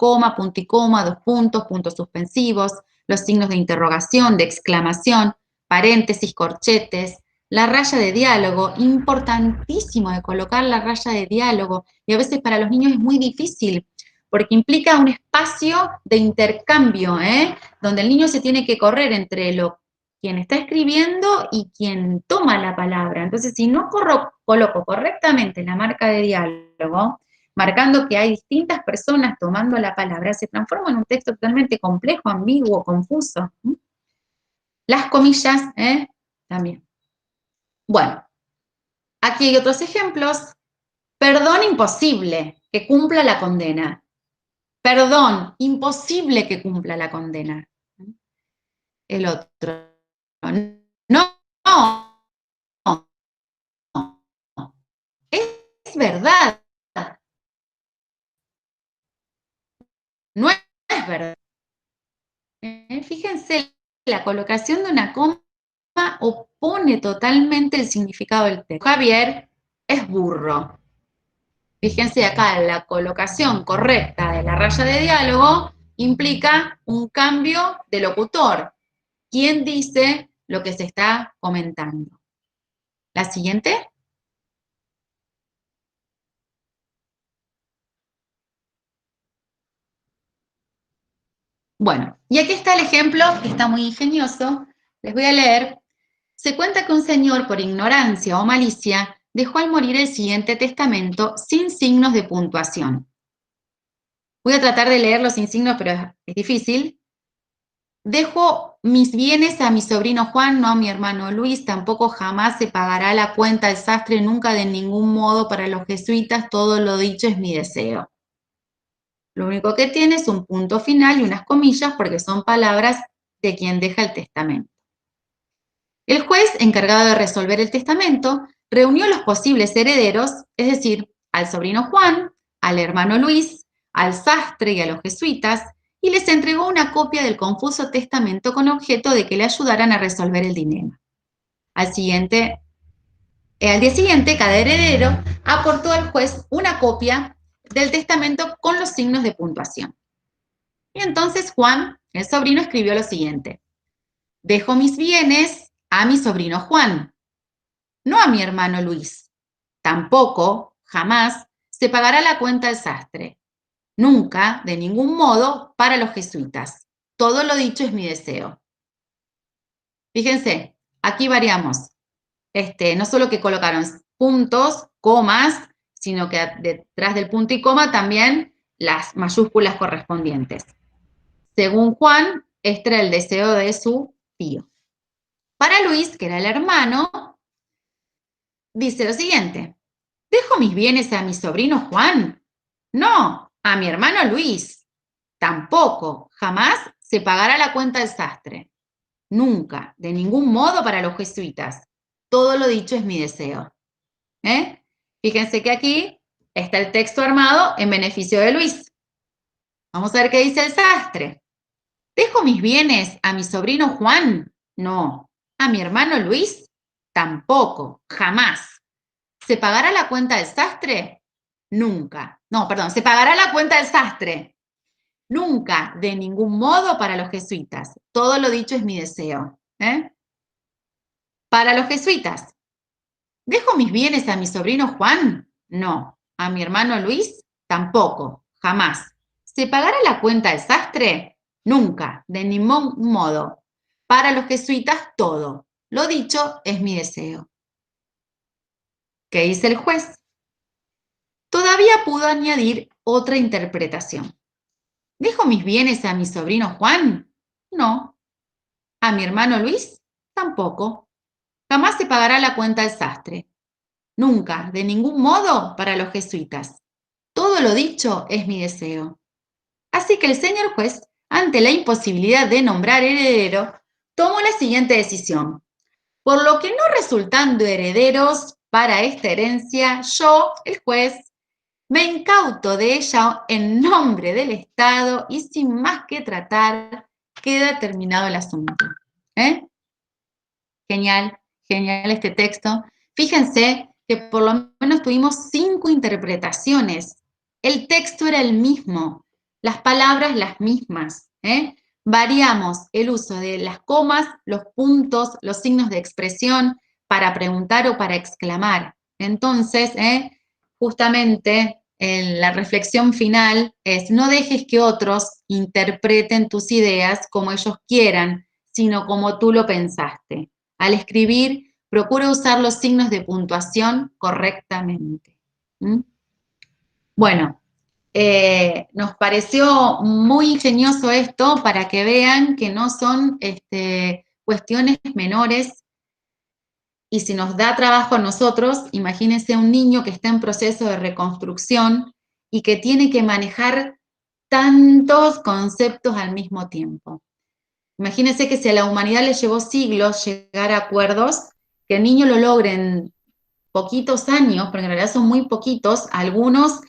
y coma, 2 puntos, puntos suspensivos, los signos de interrogación, de exclamación, paréntesis, corchetes, la raya de diálogo, importantísimo de colocar la raya de diálogo, y a veces para los niños es muy difícil, porque implica un espacio de intercambio, donde el niño se tiene que correr entre quien está escribiendo y quien toma la palabra. Entonces, si no coloco correctamente la marca de diálogo, marcando que hay distintas personas tomando la palabra, se transforma en un texto totalmente complejo, ambiguo, confuso. Las comillas, también. Bueno, aquí hay otros ejemplos. Perdón, imposible que cumpla la condena. Perdón, imposible que cumpla la condena. El otro. No, es verdad. No es verdad. Fíjense, la colocación de una coma opone totalmente el significado del texto. Javier es burro. Fíjense acá, la colocación correcta de la raya de diálogo implica un cambio de locutor. ¿Quién dice lo que se está comentando? ¿La siguiente? Bueno, y aquí está el ejemplo, que está muy ingenioso. Les voy a leer. Se cuenta que un señor, por ignorancia o malicia, dejó al morir el siguiente testamento sin signos de puntuación. Voy a tratar de leerlo sin signos, pero es difícil. Dejo mis bienes a mi sobrino Juan, no a mi hermano Luis, tampoco jamás se pagará la cuenta del sastre, nunca de ningún modo para los jesuitas, todo lo dicho es mi deseo. Lo único que tiene es un punto final y unas comillas porque son palabras de quien deja el testamento. El juez encargado de resolver el testamento reunió los posibles herederos, es decir, al sobrino Juan, al hermano Luis, al sastre y a los jesuitas, y les entregó una copia del confuso testamento con objeto de que le ayudaran a resolver el dilema. Al día siguiente, cada heredero aportó al juez una copia del testamento con los signos de puntuación. Y entonces Juan, el sobrino, escribió lo siguiente: dejo mis bienes a mi sobrino Juan, no a mi hermano Luis. Tampoco, jamás, se pagará la cuenta del sastre. Nunca, de ningún modo, para los jesuitas. Todo lo dicho es mi deseo. Fíjense, aquí variamos. No solo que colocaron puntos, comas, sino que detrás del punto y coma también las mayúsculas correspondientes. Según Juan, este era el deseo de su tío. Para Luis, que era el hermano, dice lo siguiente: ¿dejo mis bienes a mi sobrino Juan? No, a mi hermano Luis. Tampoco, jamás se pagará la cuenta del sastre. Nunca, de ningún modo para los jesuitas. Todo lo dicho es mi deseo. Fíjense que aquí está el texto armado en beneficio de Luis. Vamos a ver qué dice el sastre. ¿Dejo mis bienes a mi sobrino Juan? No. ¿A mi hermano Luis? Tampoco, jamás. ¿Se pagará la cuenta del sastre? Nunca. No, perdón, ¿se pagará la cuenta del sastre? Nunca, de ningún modo para los jesuitas. Todo lo dicho es mi deseo. Para los jesuitas, ¿dejo mis bienes a mi sobrino Juan? No. ¿A mi hermano Luis? Tampoco, jamás. ¿Se pagará la cuenta del sastre? Nunca, de ningún modo. Para los jesuitas, todo. Lo dicho es mi deseo. ¿Qué dice el juez? Todavía pudo añadir otra interpretación. ¿Dejo mis bienes a mi sobrino Juan? No. ¿A mi hermano Luis? Tampoco. Jamás se pagará la cuenta del sastre. Nunca, de ningún modo, para los jesuitas. Todo lo dicho es mi deseo. Así que el señor juez, ante la imposibilidad de nombrar heredero, tomó la siguiente decisión. Por lo que no resultando herederos para esta herencia, yo, el juez, me incauto de ella en nombre del Estado y sin más que tratar, queda terminado el asunto. Genial, genial este texto. Fíjense que por lo menos tuvimos 5 interpretaciones. El texto era el mismo, las palabras las mismas. Variamos el uso de las comas, los puntos, los signos de expresión para preguntar o para exclamar. Entonces, justamente la reflexión final es: no dejes que otros interpreten tus ideas como ellos quieran, sino como tú lo pensaste. Al escribir, procura usar los signos de puntuación correctamente. Bueno, nos pareció muy ingenioso esto para que vean que no son cuestiones menores. Y si nos da trabajo a nosotros, imagínense un niño que está en proceso de reconstrucción y que tiene que manejar tantos conceptos al mismo tiempo. Imagínense que si a la humanidad le llevó siglos llegar a acuerdos, que el niño lo logre en poquitos años, porque en realidad son muy poquitos, algunos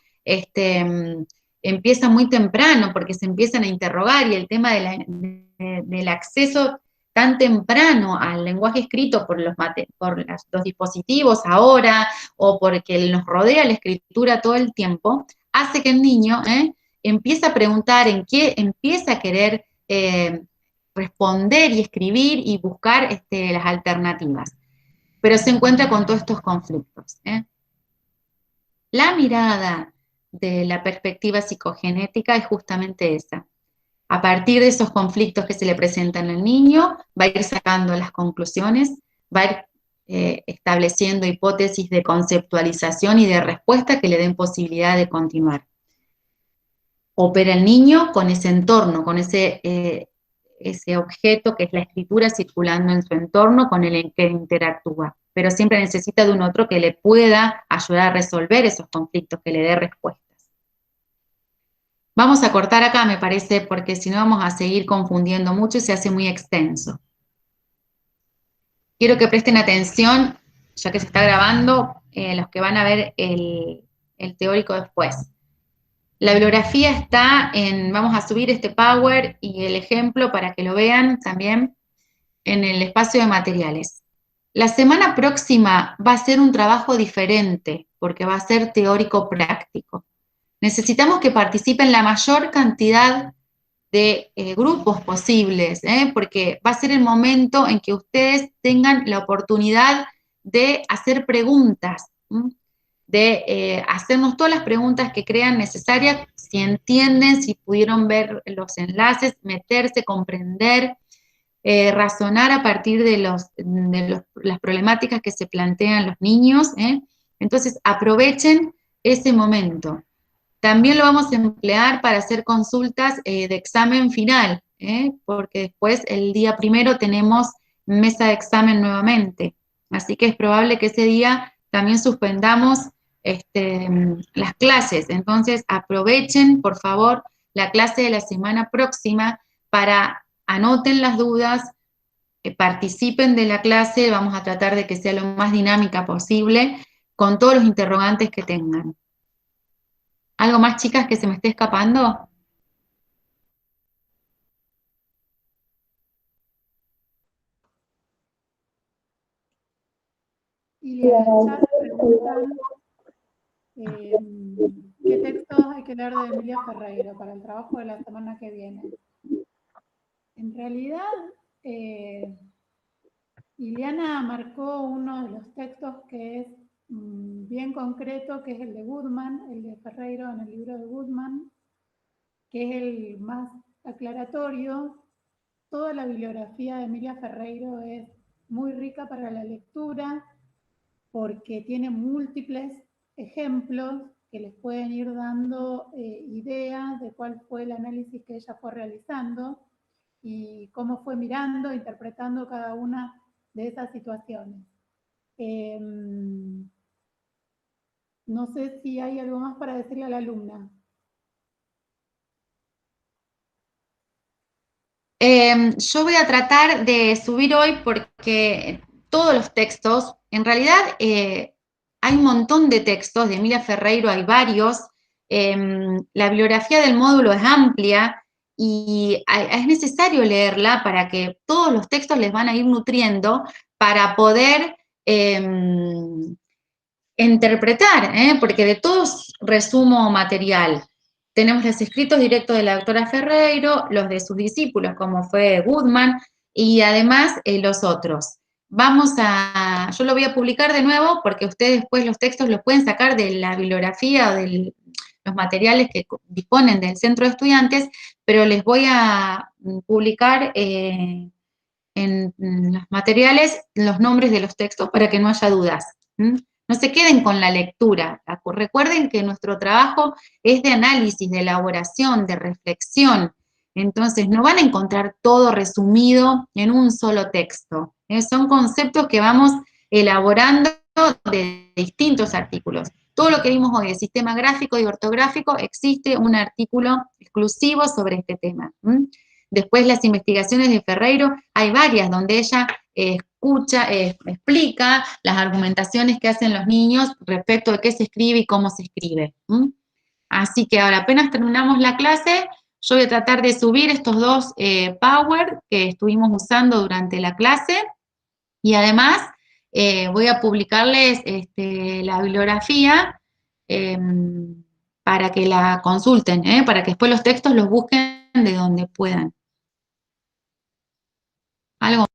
empiezan muy temprano porque se empiezan a interrogar, y el tema del acceso tan temprano al lenguaje escrito por los dispositivos ahora, o porque nos rodea la escritura todo el tiempo, hace que el niño empiece a preguntar en qué empieza a querer responder y escribir y buscar las alternativas. Pero se encuentra con todos estos conflictos. La mirada de la perspectiva psicogenética es justamente esa. A partir de esos conflictos que se le presentan al niño, va a ir sacando las conclusiones, va a ir estableciendo hipótesis de conceptualización y de respuesta que le den posibilidad de continuar. Opera el niño con ese entorno, con ese objeto que es la escritura circulando en su entorno con el que interactúa, pero siempre necesita de un otro que le pueda ayudar a resolver esos conflictos, que le dé respuestas. Vamos a cortar acá, me parece, porque si no vamos a seguir confundiendo mucho y se hace muy extenso. Quiero que presten atención, ya que se está grabando, los que van a ver el teórico después. La bibliografía está vamos a subir este Power y el ejemplo para que lo vean también en el espacio de materiales. La semana próxima va a ser un trabajo diferente, porque va a ser teórico práctico. Necesitamos que participen la mayor cantidad de grupos posibles, porque va a ser el momento en que ustedes tengan la oportunidad de hacer preguntas, de hacernos todas las preguntas que crean necesarias, si entienden, si pudieron ver los enlaces, meterse, comprender, razonar a partir de las problemáticas que se plantean los niños. Entonces, aprovechen ese momento. También lo vamos a emplear para hacer consultas de examen final, porque después el día primero tenemos mesa de examen nuevamente. Así que es probable que ese día también suspendamos las clases. Entonces aprovechen, por favor, la clase de la semana próxima para anoten las dudas, participen de la clase, vamos a tratar de que sea lo más dinámica posible con todos los interrogantes que tengan. ¿Algo más, chicas, que se me esté escapando? Y en el chat preguntan qué textos hay que leer de Emilia Ferreiro para el trabajo de la semana que viene. En realidad, Iliana marcó uno de los textos que es bien concreto, que es el de Goodman, el de Ferreiro en el libro de Goodman, que es el más aclaratorio. Toda la bibliografía de Emilia Ferreiro es muy rica para la lectura porque tiene múltiples ejemplos que les pueden ir dando ideas de cuál fue el análisis que ella fue realizando y cómo fue mirando, interpretando cada una de esas situaciones. No sé si hay algo más para decirle a la alumna. Yo voy a tratar de subir hoy porque todos los textos, en realidad hay un montón de textos, de Emilia Ferreiro hay varios, la bibliografía del módulo es amplia y es necesario leerla para que todos los textos les van a ir nutriendo para poder interpretar, porque de todos resumo material. Tenemos los escritos directos de la doctora Ferreiro, los de sus discípulos, como fue Goodman, y además los otros. Yo lo voy a publicar de nuevo, porque ustedes después los textos los pueden sacar de la bibliografía o de los materiales que disponen del centro de estudiantes, pero les voy a publicar en los materiales los nombres de los textos para que no haya dudas. No se queden con la lectura. Recuerden que nuestro trabajo es de análisis, de elaboración, de reflexión. Entonces, no van a encontrar todo resumido en un solo texto. Son conceptos que vamos elaborando de distintos artículos. Todo lo que vimos hoy de sistema gráfico y ortográfico, existe un artículo exclusivo sobre este tema. Después las investigaciones de Ferreiro, hay varias donde ella explica las argumentaciones que hacen los niños respecto de qué se escribe y cómo se escribe. Así que ahora apenas terminamos la clase, yo voy a tratar de subir estos dos Power que estuvimos usando durante la clase y además voy a publicarles la bibliografía para que la consulten, para que después los textos los busquen de donde puedan. Algo.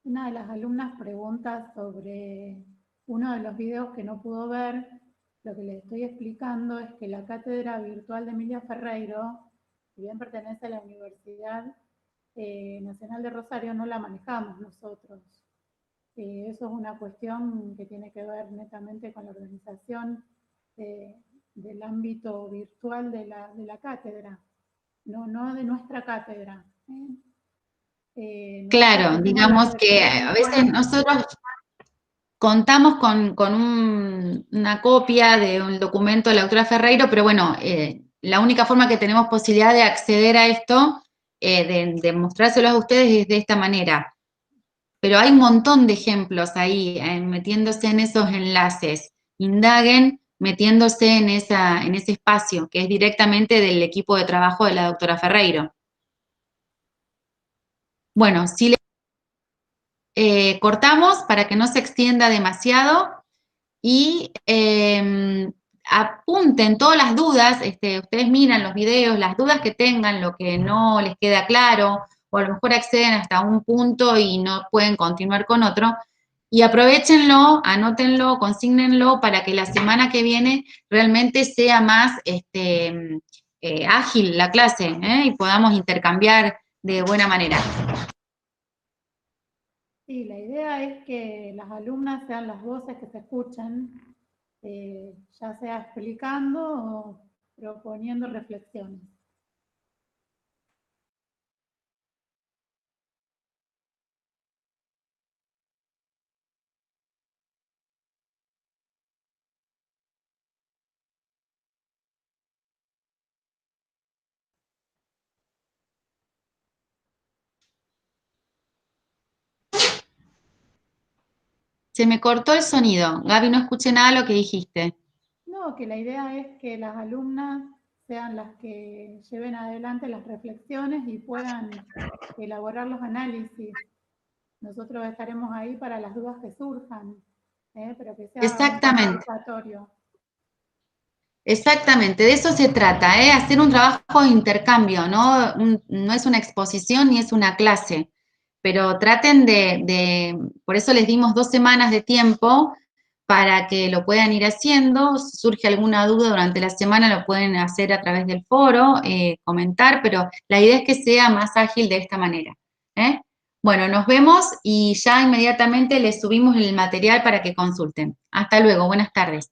Una de las alumnas pregunta sobre uno de los videos que no pudo ver, Lo que les estoy explicando es que la cátedra virtual de Emilia Ferreiro, si bien pertenece a la Universidad Nacional de Rosario, no la manejamos nosotros. Eso es una cuestión que tiene que ver netamente con la organización del ámbito virtual de la cátedra, no de nuestra cátedra. Claro, digamos que a veces nosotros contamos con una copia de un documento de la doctora Ferreiro, pero bueno, la única forma que tenemos posibilidad de acceder a esto, de mostrárselo a ustedes es de esta manera. Pero hay un montón de ejemplos ahí, metiéndose en esos enlaces. Indaguen metiéndose en ese espacio, que es directamente del equipo de trabajo de la doctora Ferreiro. Bueno, si cortamos para que no se extienda demasiado y apunten todas las dudas, ustedes miran los videos, las dudas que tengan, lo que no les queda claro, o a lo mejor acceden hasta un punto y no pueden continuar con otro, y aprovechenlo, anótenlo, consígnenlo para que la semana que viene realmente sea más ágil la clase, y podamos intercambiar de buena manera. Sí, la idea es que las alumnas sean las voces que se escuchan, ya sea explicando o proponiendo reflexiones. Se me cortó el sonido. Gaby, no escuché nada de lo que dijiste. No, que la idea es que las alumnas sean las que lleven adelante las reflexiones y puedan elaborar los análisis. Nosotros estaremos ahí para las dudas que surjan, pero que sea Exactamente. participatorio. Exactamente, de eso se trata, hacer un trabajo de intercambio, ¿no? No es una exposición ni es una clase, pero traten por eso les dimos 2 semanas de tiempo para que lo puedan ir haciendo. Si surge alguna duda durante la semana, lo pueden hacer a través del foro, comentar, pero la idea es que sea más ágil de esta manera. Bueno, nos vemos y ya inmediatamente les subimos el material para que consulten. Hasta luego, buenas tardes.